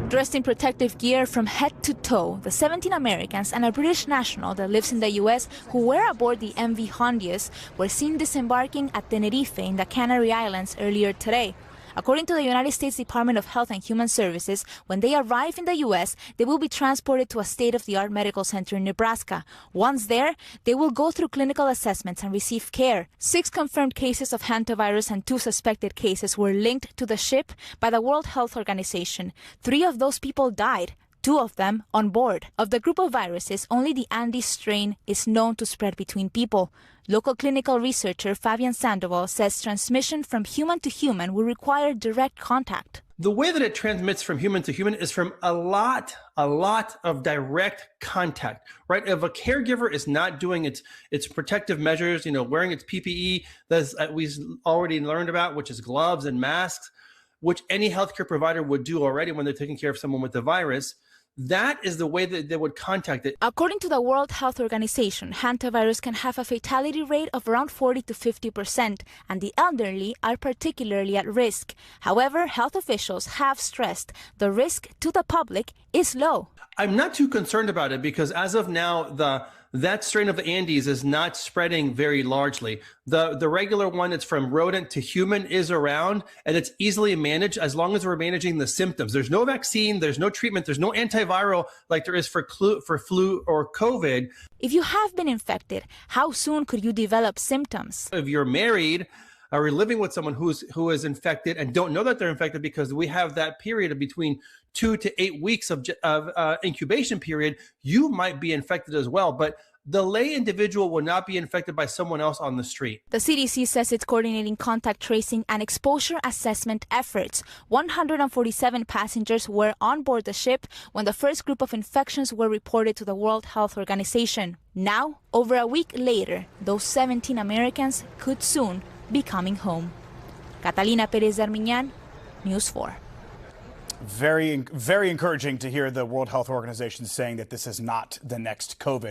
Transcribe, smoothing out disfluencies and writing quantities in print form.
Dressed in protective gear from head to toe, the 17 Americans and a British national that lives in the U.S. who were aboard the MV Hondius were seen disembarking at Tenerife in the Canary Islands earlier today. According to the United States Department of Health and Human Services, when they arrive in the U.S., they will be transported to a state-of-the-art medical center in Nebraska. Once there, they will go through clinical assessments and receive care. 6 confirmed cases of hantavirus and 2 suspected cases were linked to the ship by the World Health Organization. 3 of those people died, 2 of them on board. Of the group of viruses, only the Andes strain is known to spread between people. Local clinical researcher Fabian Sandoval says transmission from human to human will require direct contact. The way that it transmits from human to human is from a lot of direct contact, right? If a caregiver is not doing its protective measures, wearing its PPE that we've already learned about, which is gloves and masks, which any healthcare provider would do already when they're taking care of someone with the virus, that is the way that they would contact it. According to the World Health Organization, hantavirus can have a fatality rate of around 40 to 50%, and the elderly are particularly at risk. However, health officials have stressed the risk to the public is low. I'm not too concerned about it because as of now, that strain of the Andes is not spreading very largely. The regular one that's from rodent to human is around, and it's easily managed as long as we're managing the symptoms. There's no vaccine, there's no treatment, there's no antiviral like there is for flu or COVID. If you have been infected, how soon could you develop symptoms? If you're married or living with someone who is infected and don't know that they're infected, because we have that period of between 2 to 8 weeks of incubation period, you might be infected as well. But the lay individual will not be infected by someone else on the street. The CDC says it's coordinating contact tracing and exposure assessment efforts. 147 passengers were on board the ship when the first group of infections were reported to the World Health Organization. Now, over a week later, those 17 Americans could soon be coming home. Catalina, Pérez, Armiñán, News 4. Very, very encouraging to hear the World Health Organization saying that this is not the next COVID.